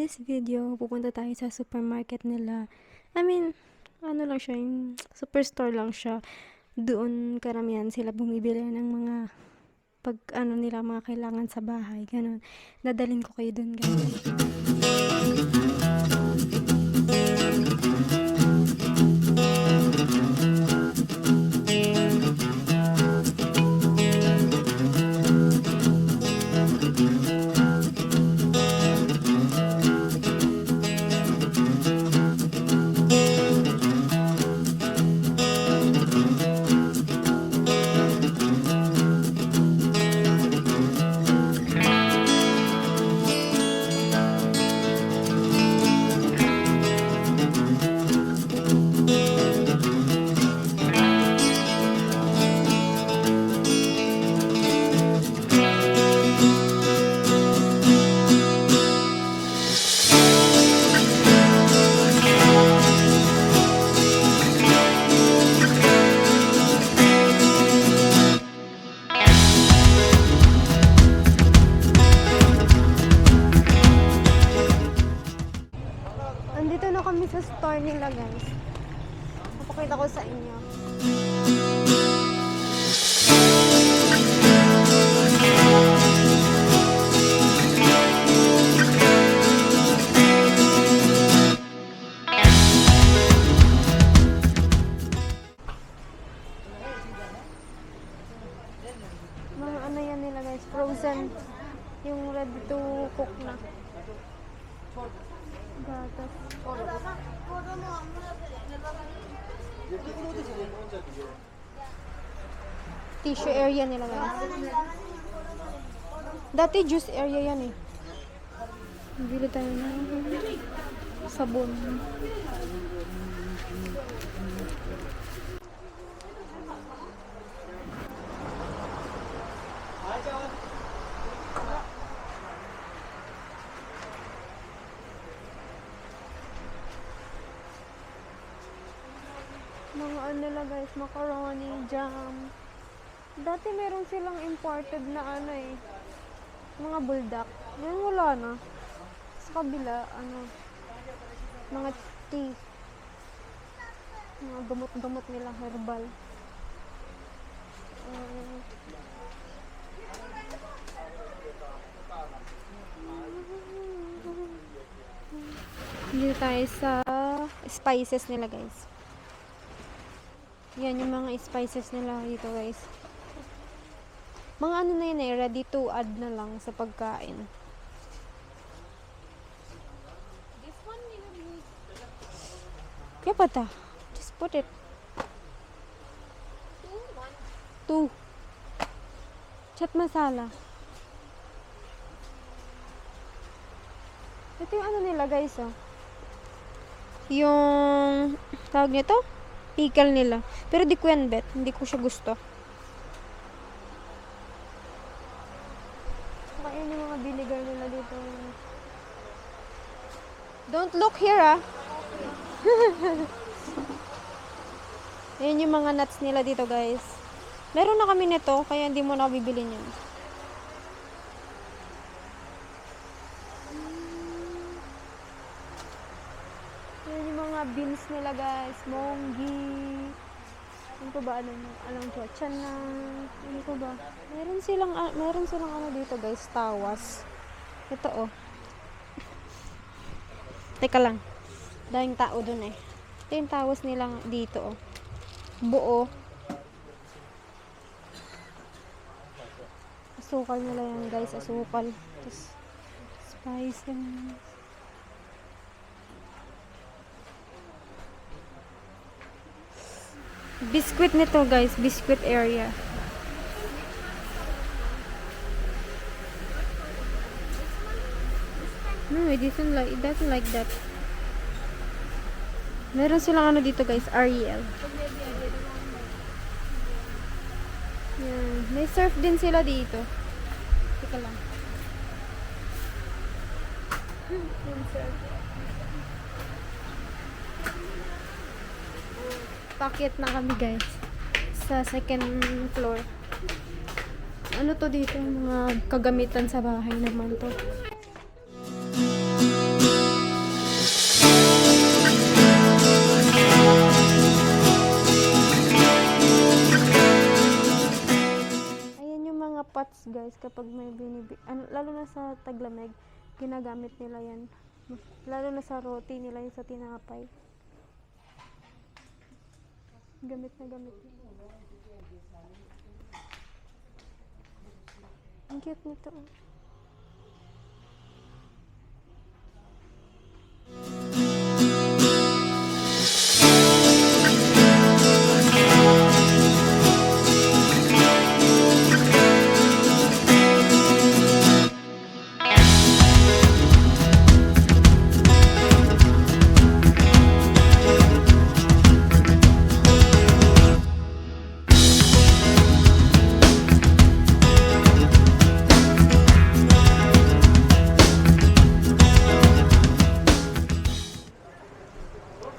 this video, pupunta tayo sa supermarket nila. I mean, ano lang siya, yung superstore lang siya. Doon karamihan sila bumibili ng mga pag ano nila, mga kailangan sa bahay. Ganun. Dadalhin ko kayo doon, guys. Andito na kami sa store nila, guys. Papakita ko sa inyo. Mga ano yan nila, guys. Frozen. Yung ready to cook na. Gatas. Tissue area nila, guys. Dati juice area yan eh. Bili tayo ng sabon. Mga ano nila, guys, macaroni, jam. Dati meron silang imported na ano eh, mga buldak. Ngayon wala na. Sa kabila, ano, mga tea. Mga gamot-gamot nila, herbal. Dito tayo sa spices nila, guys. Yan yung mga spices nila dito, guys. Mga ano na yun eh, ready to add na lang sa pagkain. This one we have used. Kaya pata? Just put it. 2. Chat masala. Ito yung ano nila, guys, oh. Yung tawag nito? Pickle nila. Pero di ko yan bet. Hindi ko siya gusto. Ayun yung mga vinegar nila dito. Don't look here, ah. Ayun yung mga nuts nila dito, guys. Meron na kami nito, kaya hindi mo na bibili niyan. Ayun yung mga beans nila, guys. Monggi. Ano ko ba? Alam ko. Chana. Ano ko ba? Meron silang ano dito, guys. Tawas. Ito, oh. Teka lang. Daming tao dun eh. Ito yung tawas nilang dito, oh. Buo. Asukal nila yan, guys. Asukal. Tapos, spices. Biscuit nito, guys. Biscuit area. No, it doesn't like that. Meron silang ano dito, guys. Ariel. Yan. May surf din sila dito. Teka lang. Packet na kami, guys. Sa second floor. Ano to dito? Mga kagamitan sa bahay naman to. pots guys, kapag may lalo na sa taglamig, ginagamit nila yan. Lalo na sa roti nila, yung sa tinapay. Gamit na gamit. Ang cute nito. Oh.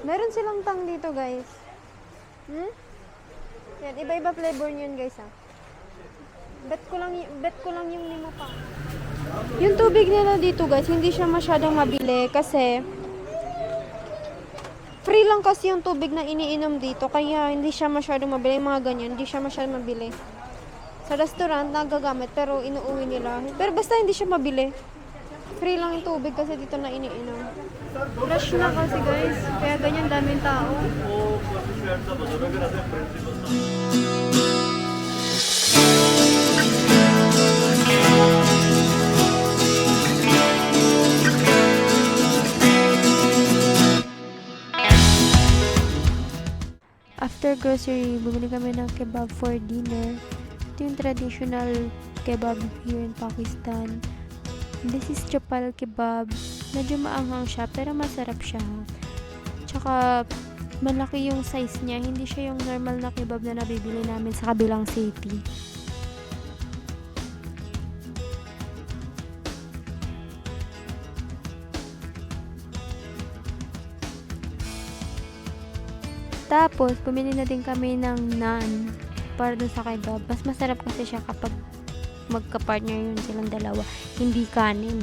Meron silang tang dito, guys. Yan, iba-iba flavor niyan, guys, ah. Bet ko lang yung lima pa. Yung tubig nila dito, guys, hindi siya masyadong mabili kasi free lang kasi yung tubig na iniinom dito, kaya hindi siya masyadong mabili. Yung mga ganyan, hindi siya masyadong mabili. Sa restaurant, nagagamit, pero inuuwi nila. Pero basta hindi siya mabili. Free lang yung tubig kasi dito na iniinom. Rush na kasi guys, kaya ganyan daming tao. After grocery, bumili kami ng kebab for dinner. Ito yung traditional kebab here in Pakistan. This is chapal kebab. Medyo maanghang siya, pero masarap siya. Tsaka, malaki yung size niya. Hindi siya yung normal na kebab na nabibili namin sa kabilang city. Tapos, bumili na din kami ng naan para dun sa kebab. Mas masarap kasi siya kapag magka-partner yun silang dalawa. Hindi kanin.